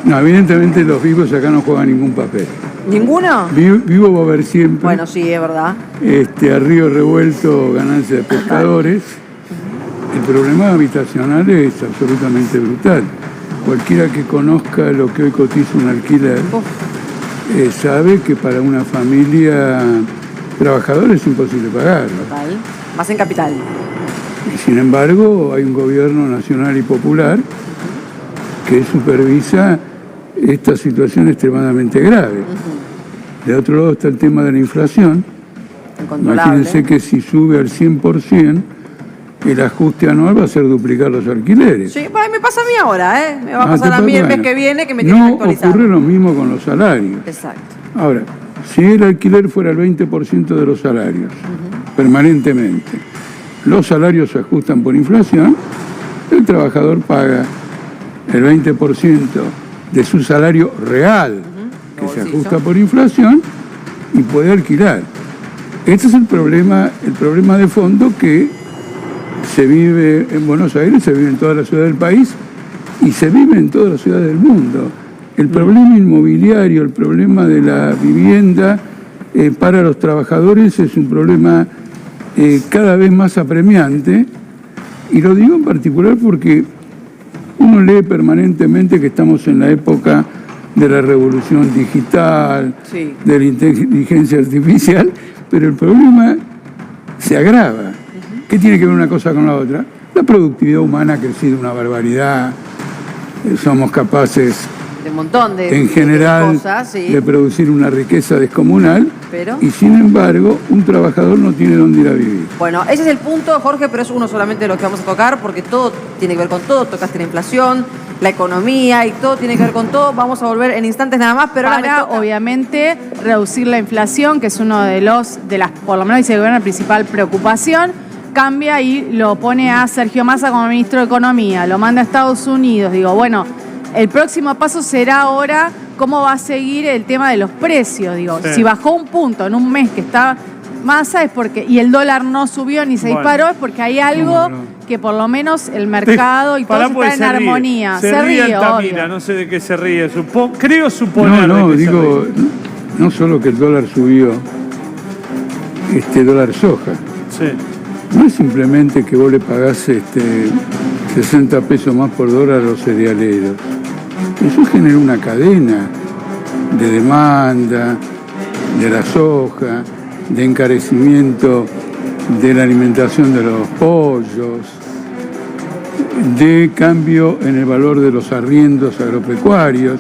No, evidentemente los vivos acá no juegan ningún papel. ¿Ninguno? Vivo va a haber siempre. Bueno, sí, es verdad. A río revuelto, ganancia de pescadores. El problema habitacional es absolutamente brutal. Cualquiera que conozca lo que hoy cotiza un alquiler sabe que para una familia trabajadora es imposible pagarlo. Total. Más en capital. Y sin embargo, hay un gobierno nacional y popular que supervisa esta situación extremadamente grave. De otro lado está el tema de la inflación. Imagínense que si sube al 100%, el ajuste anual va a ser duplicar los alquileres. Sí, bueno, me pasa a mí ahora, ¿eh? Me va a pasar a mí el mes que viene que me tienen que actualizar. No ocurre lo mismo con los salarios. Exacto. Ahora, si el alquiler fuera el 20% de los salarios, permanentemente, los salarios se ajustan por inflación, el trabajador paga el 20% de su salario real, que se ajusta por inflación, y puede alquilar. Este es el problema de fondo que se vive en Buenos Aires, se vive en toda la ciudad del país y se vive en todas las ciudades del mundo. El problema inmobiliario, el problema de la vivienda para los trabajadores es un problema cada vez más apremiante, y lo digo en particular porque uno lee permanentemente que estamos en la época de la revolución digital, de la inteligencia artificial, pero el problema se agrava. ¿Qué tiene que ver una cosa con la otra? La productividad humana ha crecido una barbaridad, somos capaces de un montón en general de cosas, de producir una riqueza descomunal, pero y sin embargo un trabajador no tiene dónde ir a vivir. Bueno, ese es el punto, Jorge, pero es uno solamente de los que vamos a tocar, porque todo tiene que ver con todo. Tocaste la inflación, la economía, y todo tiene que ver con todo. Vamos a volver en instantes nada más, pero para obviamente reducir la inflación, que es uno de las, por lo menos dice el gobierno, la principal preocupación. Cambia y lo pone a Sergio Massa como ministro de Economía, lo manda a Estados Unidos. Digo, bueno, el próximo paso será ahora cómo va a seguir el tema de los precios. Digo, si bajó un punto en un mes que está Massa es porque, y el dólar no subió ni se disparó, es porque hay algo que por lo menos el mercado y todo está en armonía. Se ríe Altamira, no sé de qué se ríe. Creo suponer. No solo que el dólar subió, dólar soja. Sí. No es simplemente que vos le pagás 60 pesos más por dólar a los cerealeros. Eso genera una cadena de demanda de la soja, de encarecimiento de la alimentación de los pollos, de cambio en el valor de los arriendos agropecuarios.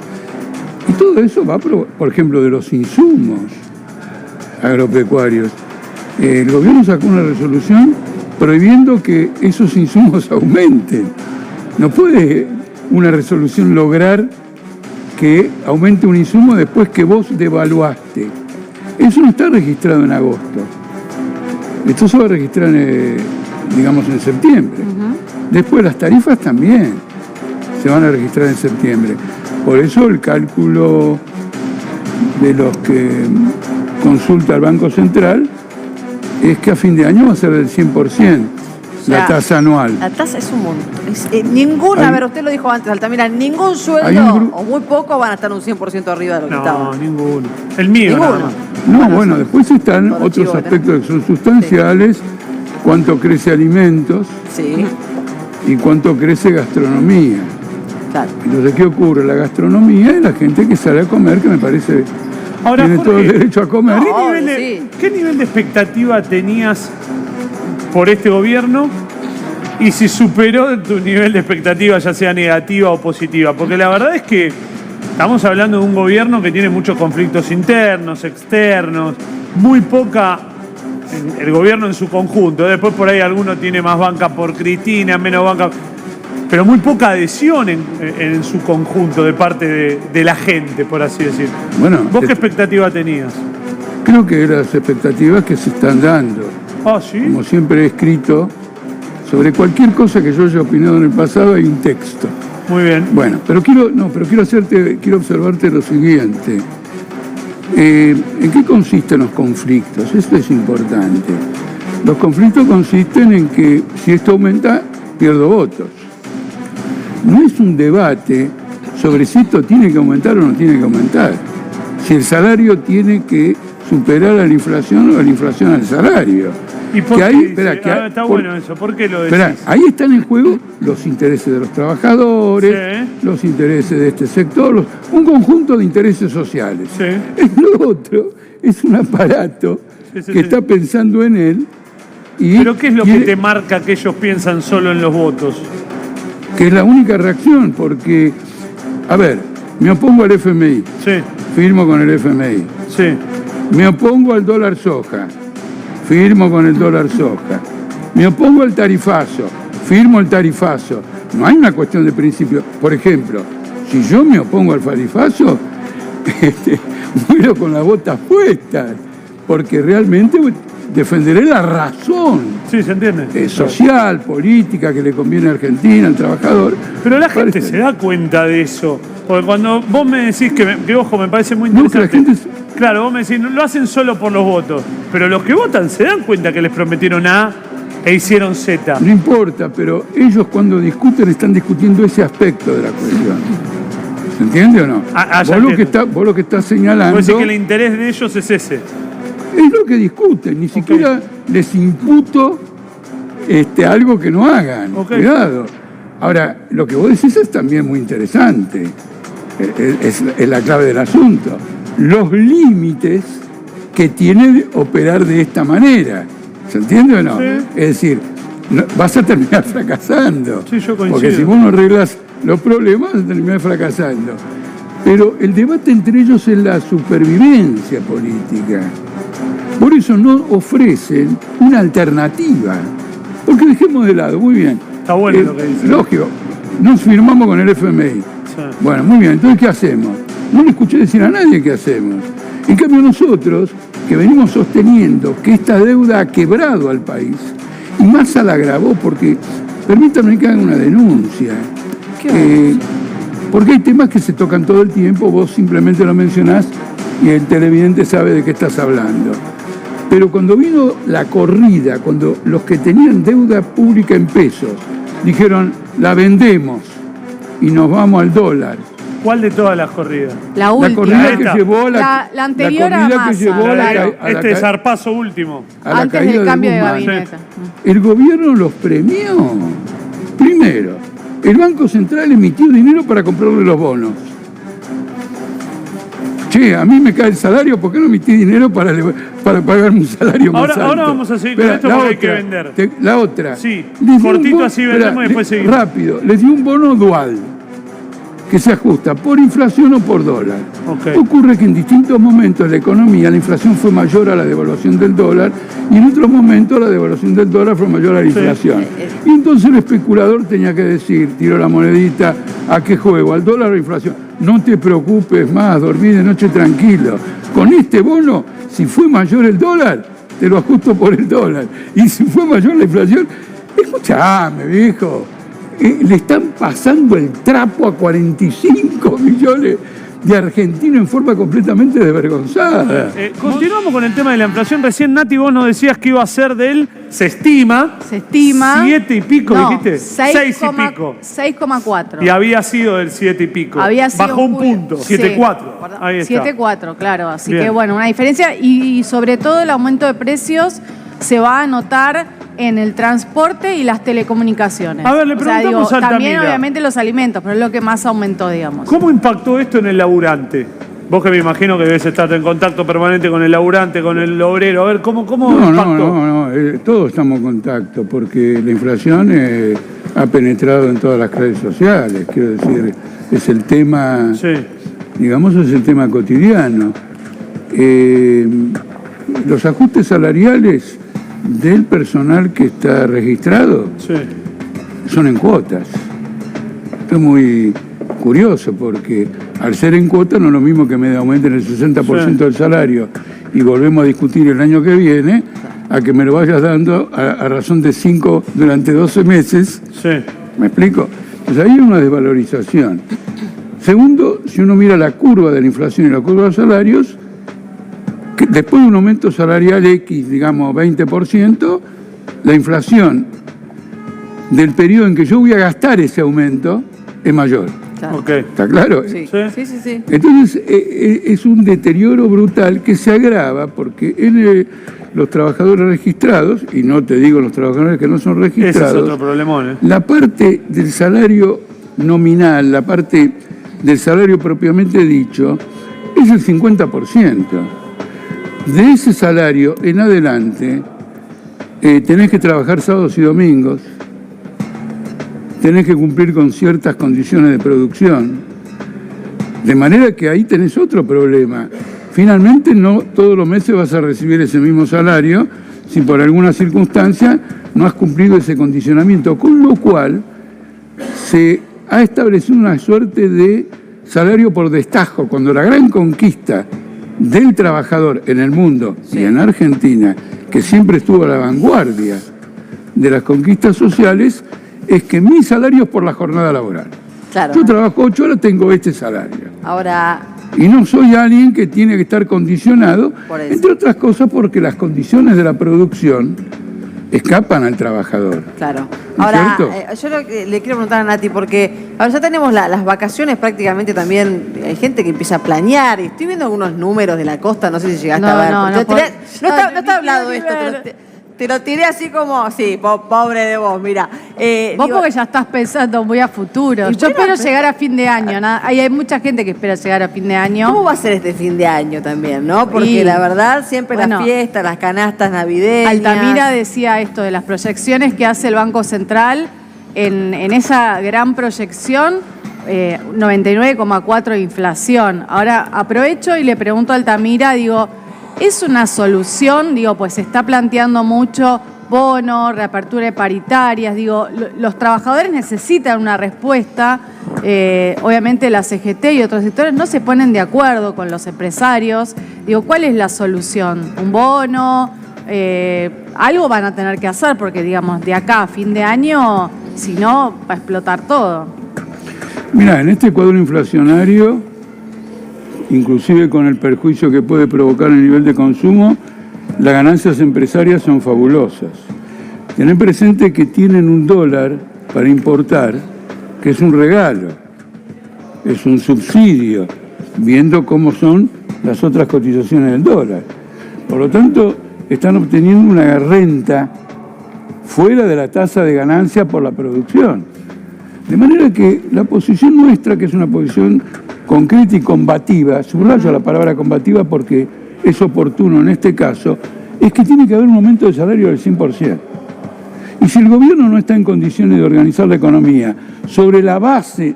Y todo eso va, por ejemplo, de los insumos agropecuarios. El gobierno sacó una resolución prohibiendo que esos insumos aumenten. No puede una resolución lograr que aumente un insumo después que vos devaluaste. Eso no está registrado en agosto. Esto se va a registrar, digamos, en septiembre. Después las tarifas también se van a registrar en septiembre. Por eso el cálculo de los que consulta el Banco Central es que a fin de año va a ser del 100%, la tasa anual. La tasa es un montón. A ver, usted lo dijo antes, Altamira, ningún sueldo o muy poco van a estar un 100% arriba de lo que estaba. No, ninguno. El mío. Ninguno. No, bueno, después están otros aspectos que son sustanciales, cuánto crece alimentos y cuánto crece gastronomía. Claro. Entonces, ¿qué ocurre? La gastronomía es la gente que sale a comer, que me parece... Ahora, tiene todo el derecho a comer. ¿Qué nivel de expectativa tenías por este gobierno? Y si superó tu nivel de expectativa, ya sea negativa o positiva. Porque la verdad es que estamos hablando de un gobierno que tiene muchos conflictos internos, externos, muy poca, el gobierno en su conjunto. Después por ahí alguno tiene más banca por Cristina, menos banca... pero muy poca adhesión en su conjunto de parte de la gente, por así decir. Bueno, ¿Vos qué expectativa tenías? Creo que las expectativas que se están dando. ¿Sí? Como siempre he escrito, sobre cualquier cosa que yo haya opinado en el pasado hay un texto. Muy bien. Bueno, pero quiero observarte lo siguiente. ¿En qué consisten los conflictos? Esto es importante. Los conflictos consisten en que si esto aumenta, pierdo votos. No es un debate sobre si esto tiene que aumentar o no tiene que aumentar. Si el salario tiene que superar a la inflación o la inflación al salario. ¿Y por que qué ahí, dice? espera, que hay- Está por- bueno eso. ¿Por qué lo decís? Esperá, ahí están en juego los intereses de los trabajadores, Sí. los intereses de este sector, un conjunto de intereses sociales. Sí. El otro es un aparato Sí, sí, que sí. está pensando en él y ¿Pero qué es lo que quiere- te marca que ellos piensan solo en los votos? que es la única reacción, porque, a ver, me opongo al FMI, Sí, firmo con el FMI, sí. me opongo al dólar soja, firmo con el dólar soja, me opongo al tarifazo, firmo el tarifazo. No hay una cuestión de principio. Por ejemplo, si yo me opongo al tarifazo, muero con las botas puestas, porque realmente defenderé la razón Sí, se entiende. social, política que le conviene a Argentina, al trabajador. Pero la gente Parece- se da cuenta de eso. Porque cuando vos me decís que ojo, me parece muy No, que la interesante. gente Claro, vos me decís, no, lo hacen solo por los votos. Pero los que votan se dan cuenta que les prometieron A e hicieron Z. no importa, pero ellos cuando discuten están discutiendo ese aspecto de la cuestión. ¿Se entiende o no? Ya entiendo. Vos lo que estás señalando Vos decís que el interés de ellos es ese. es lo que discuten, ni siquiera les imputo algo que no hagan. Ok. Cuidado. Ahora, lo que vos decís es también muy interesante. Es la clave del asunto. Los límites que tiene operar de esta manera. ¿Se entiende o no? Sí. Es decir, vas a terminar fracasando. Sí, yo coincido. Porque si vos no arreglas los problemas, vas a terminar fracasando. Pero el debate entre ellos es la supervivencia política. Por eso no ofrecen una alternativa. Porque dejemos de lado, muy bien. Está bueno lo que dice. Lógico, nos firmamos con el FMI. Sí. Bueno, muy bien, entonces ¿qué hacemos? No le escuché decir a nadie qué hacemos. En cambio nosotros, que venimos sosteniendo que esta deuda ha quebrado al país, y Massa la agravó porque, permítanme que haga una denuncia, porque hay temas que se tocan todo el tiempo, vos simplemente lo mencionás y el televidente sabe de qué estás hablando. Pero cuando vino la corrida, cuando los que tenían deuda pública en pesos dijeron, la vendemos y nos vamos al dólar. ¿Cuál de todas las corridas? La La última. corrida Esta. que llevó a La anterior la a corrida que Massa, llevó a la, claro. ca- a la Este ca- zarpazo último. a la Antes caída del cambio de Guzmán. gabinete. El gobierno los premió. Primero, el Banco Central emitió dinero para comprarle los bonos. Che, a mí me cae el salario, ¿por qué no emití dinero para pagarme un salario más alto? Ahora vamos a seguir con esto la porque hay que vender. La otra. Sí, Les dio un cortito bono- así vendemos y después seguimos. Rápido, les dio un bono dual que se ajusta por inflación o por dólar. Ok. Ocurre que en distintos momentos de la economía la inflación fue mayor a la devaluación del dólar y en otros momentos la devaluación del dólar fue mayor a la inflación. Y entonces el especulador tenía que decir, tiro la monedita, ¿a qué juego? ¿Al dólar o a la inflación? No te preocupes más, dormí de noche tranquilo. Con este bono, si fue mayor el dólar, te lo ajusto por el dólar. Y si fue mayor la inflación, escuchame, viejo. Le están pasando el trapo a 45 millones de argentinos en forma completamente desvergonzada. Continuamos con el tema de la inflación. Recién, Nati, vos nos decías que iba a ser se estima. 7 y pico, dijiste. 6 y pico. 6,4. Y había sido del 7 y pico. Había sido Bajó un julio. punto, Sí. 7,4. Ahí está. 7,4, claro. Así Bien. que bueno, una diferencia. Y sobre todo el aumento de precios se va a notar en el transporte y las telecomunicaciones. A ver, le preguntamos a también Altamira. obviamente los alimentos, pero es lo que más aumentó, digamos. ¿Cómo impactó esto en el laburante? Vos que me imagino que debes estar en contacto permanente con el laburante, con el obrero. A ver, ¿cómo impactó? No, todos estamos en contacto porque la inflación ha penetrado en todas las clases sociales. Quiero decir, es el tema, Sí. digamos, es el tema cotidiano. Los ajustes salariales del personal que está registrado Sí. son en cuotas. Esto es muy curioso porque al ser en cuotas no es lo mismo que me aumenten el 60% del salario y volvemos a discutir el año que viene a que me lo vayas dando a razón de 5 durante 12 meses. Sí. ¿Me explico? Pues ahí hay una desvalorización. Segundo, si uno mira la curva de la inflación y la curva de los salarios, que después de un aumento salarial X, digamos 20%, la inflación del periodo en que yo voy a gastar ese aumento es mayor. Claro. Ok. ¿Está claro? Sí, Sí. sí, sí. sí. Entonces, es un deterioro brutal que se agrava porque los trabajadores registrados, y no te digo los trabajadores que no son Ese es registrados, otro problemón, ¿eh? la parte del salario nominal, la parte del salario propiamente dicho, es el 50%. De ese salario en adelante, tenés que trabajar sábados y domingos, tenés que cumplir con ciertas condiciones de producción, de manera que ahí tenés otro problema. Finalmente no todos los meses vas a recibir ese mismo salario si por alguna circunstancia no has cumplido ese condicionamiento, con lo cual se ha establecido una suerte de salario por destajo, cuando la gran conquista del trabajador en el mundo y en Argentina, que siempre estuvo a la vanguardia de las conquistas sociales, es que mi salario es por la jornada laboral. Claro. Yo trabajo 8 horas, tengo este salario. Ahora, Y no soy alguien que tiene que estar condicionado, Por eso. entre otras cosas porque las condiciones de la producción escapan al trabajador. claro. ¿No es Ahora, cierto? yo le quiero preguntar a Nati, porque ahora ya tenemos las vacaciones prácticamente también. Hay gente que empieza a planear. Y estoy viendo algunos números de la costa, no sé si llegaste a ver. No, porque no, no está ni hablado quiero esto. ni ver. Te lo tiré así como, sí, pobre de vos, mira. Vos porque ya estás pensando muy a futuro. Y Yo bueno, espero llegar a fin de año. Hay mucha gente que espera llegar a fin de año. ¿Cómo va a ser este fin de año también, no? Porque Y, la verdad, siempre las bueno, fiestas, las canastas navideñas. Altamira decía esto de las proyecciones que hace el Banco Central. En esa gran proyección, 99,4 de inflación. Ahora aprovecho y le pregunto a Altamira, digo, ¿es una solución? Digo, pues se está planteando mucho bono, reapertura de paritarias. Digo, los trabajadores necesitan una respuesta. Obviamente la CGT y otros sectores no se ponen de acuerdo con los empresarios. Digo, ¿cuál es la solución? ¿Un bono? Algo van a tener que hacer porque, digamos, de acá a fin de año, si no, va a explotar todo. Mira, en este cuadro inflacionario, inclusive con el perjuicio que puede provocar el nivel de consumo, las ganancias empresarias son fabulosas. Tened presente que tienen $1 para importar, que es un regalo, es un subsidio, viendo cómo son las otras cotizaciones del dólar. Por lo tanto, están obteniendo una renta fuera de la tasa de ganancia por la producción. De manera que la posición nuestra, que es una posición concreta y combativa, subrayo la palabra combativa porque es oportuno en este caso, es que tiene que haber un aumento de salario del 100%. Y si el gobierno no está en condiciones de organizar la economía sobre la base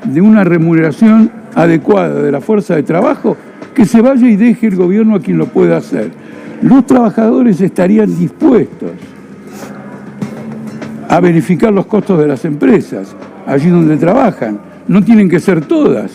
de una remuneración adecuada de la fuerza de trabajo, que se vaya y deje el gobierno a quien lo pueda hacer. Los trabajadores estarían dispuestos a verificar los costos de las empresas, allí donde trabajan. No tienen que ser todas,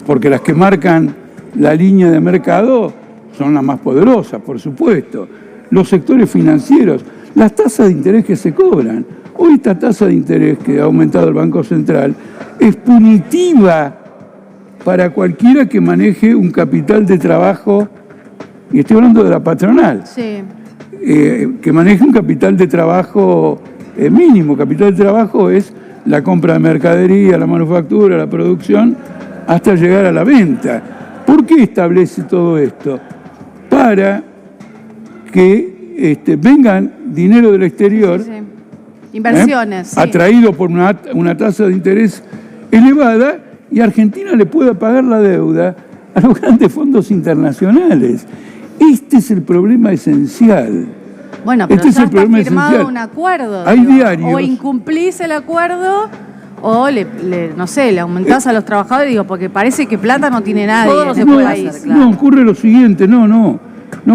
porque las que marcan la línea de mercado son las más poderosas, por supuesto. Los sectores financieros, las tasas de interés que se cobran. Hoy esta tasa de interés que ha aumentado el Banco Central es punitiva para cualquiera que maneje un capital de trabajo, y estoy hablando de la patronal, Sí. Que maneje un capital de trabajo mínimo. Capital de trabajo es la compra de mercadería, la manufactura, la producción, hasta llegar a la venta. ¿Por qué establece todo esto? Para que vengan dinero del exterior, Sí. Inversiones. Sí. atraído por una tasa de interés elevada, y Argentina le pueda pagar la deuda a los grandes fondos internacionales. Este es el problema esencial. Bueno, pero Este es ya el está problema firmado esencial. un acuerdo. Hay diarios. O incumplís el acuerdo o no sé, le aumentás a los trabajadores, digo, porque parece que plata no tiene nadie. Todo no se en el puede país. hacer, claro. No, ocurre lo siguiente, no,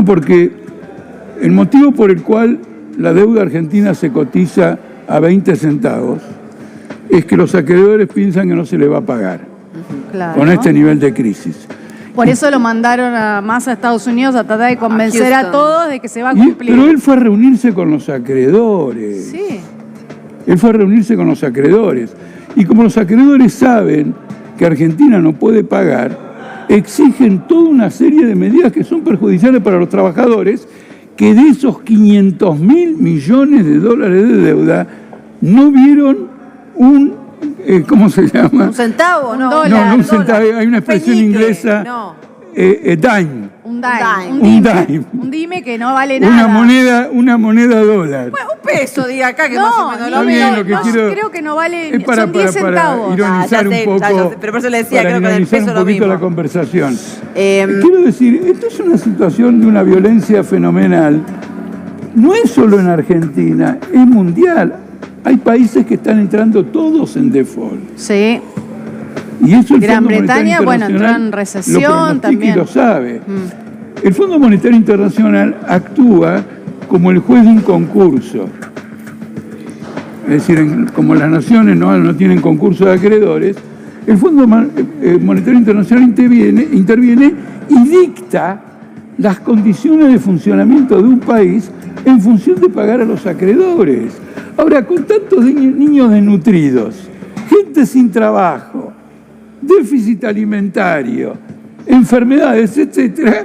porque el motivo por el cual la deuda argentina se cotiza a 20 centavos es que los acreedores piensan que no se le va a pagar Claro. con este nivel de crisis. Por eso lo mandaron más a Estados Unidos a tratar de convencer a Houston. todos de que se va a Pero cumplir. él fue a reunirse con los acreedores. Sí. Él fue a reunirse con los acreedores. Y como los acreedores saben que Argentina no puede pagar, exigen toda una serie de medidas que son perjudiciales para los trabajadores, que de esos 500.000 millones de dólares de deuda no vieron ¿cómo se llama? ¿Un centavo? No, dólar. No, no un dólar. centavo, hay una expresión Peñique, inglesa, No. dime, Un dime. Un dime. Un dime que no vale nada. una moneda dólar. Bueno, un peso, diga acá, que No, más o menos Está lo bien, mismo. lo que no, quiero- creo que no vale, Es para son 10 centavos. ironizar ya sé, un ya poco, sé, pero por eso le decía, para creo que con el ironizar peso un lo poquito mismo. la conversación. Em, Quiero decir, esto es una situación de una violencia fenomenal. No es solo en Argentina, es mundial. Hay países que están entrando todos en default. Sí. Y eso el Gran Fondo Monetario Bretaña, bueno, entró Internacional en recesión lo pronostica también. y lo sabe. El Fondo Monetario Internacional actúa como el juez de un concurso. Es decir, como las naciones no tienen concurso de acreedores, el Fondo Monetario Internacional interviene y dicta las condiciones de funcionamiento de un país en función de pagar a los acreedores. Ahora, con tantos niños desnutridos, gente sin trabajo, déficit alimentario, enfermedades, etcétera,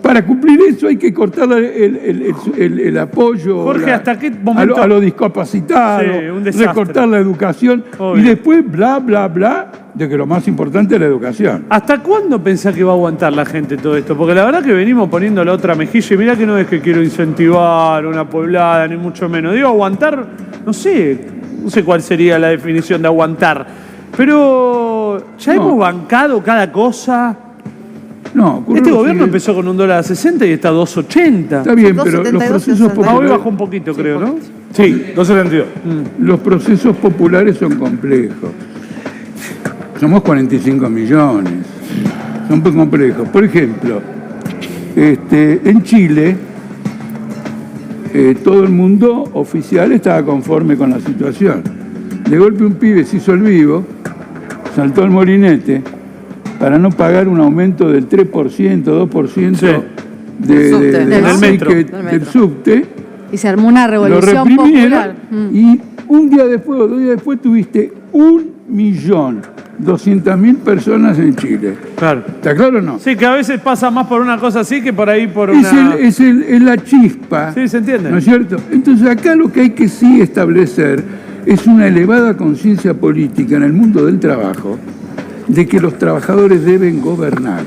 para cumplir eso hay que cortar el apoyo Jorge, ¿hasta qué momento? a los discapacitados, Sí, un desastre. recortar la educación Obvio. y después bla, bla, bla, de que lo más importante es la educación. ¿Hasta cuándo pensás que va a aguantar la gente todo esto? Porque la verdad que venimos poniendo la otra mejilla y mirá que no es que quiero incentivar una poblada, ni mucho menos. Digo, aguantar, no sé cuál sería la definición de aguantar, pero ya No. hemos bancado cada cosa. No, ocurre Este lo gobierno siguiente. empezó con $1.60 y está a 2.80. Está bien, pero los 2.72, procesos o sea, Ah, hoy populares, bajó un poquito, creo, ¿no? Sí, 2.72. los procesos populares son complejos. Somos 45 millones. Son muy complejos. Por ejemplo, en Chile, todo el mundo oficial estaba conforme con la situación. De golpe un pibe se hizo el vivo, saltó al molinete para no pagar un aumento del 3%, 2% Sí. Subte, del del metro. ticket Del del metro. subte. Y se armó una Lo revolución reprimieron popular. y un día después o 2 días después tuviste 1.200.000 personas en Chile. Claro. ¿Está claro o no? Sí, que a veces pasa más por una cosa así que por ahí por Es, una... es la chispa. Sí, se entiende. ¿No es cierto? Entonces acá lo que hay que sí establecer es una elevada conciencia política en el mundo del trabajo de que los trabajadores deben gobernar.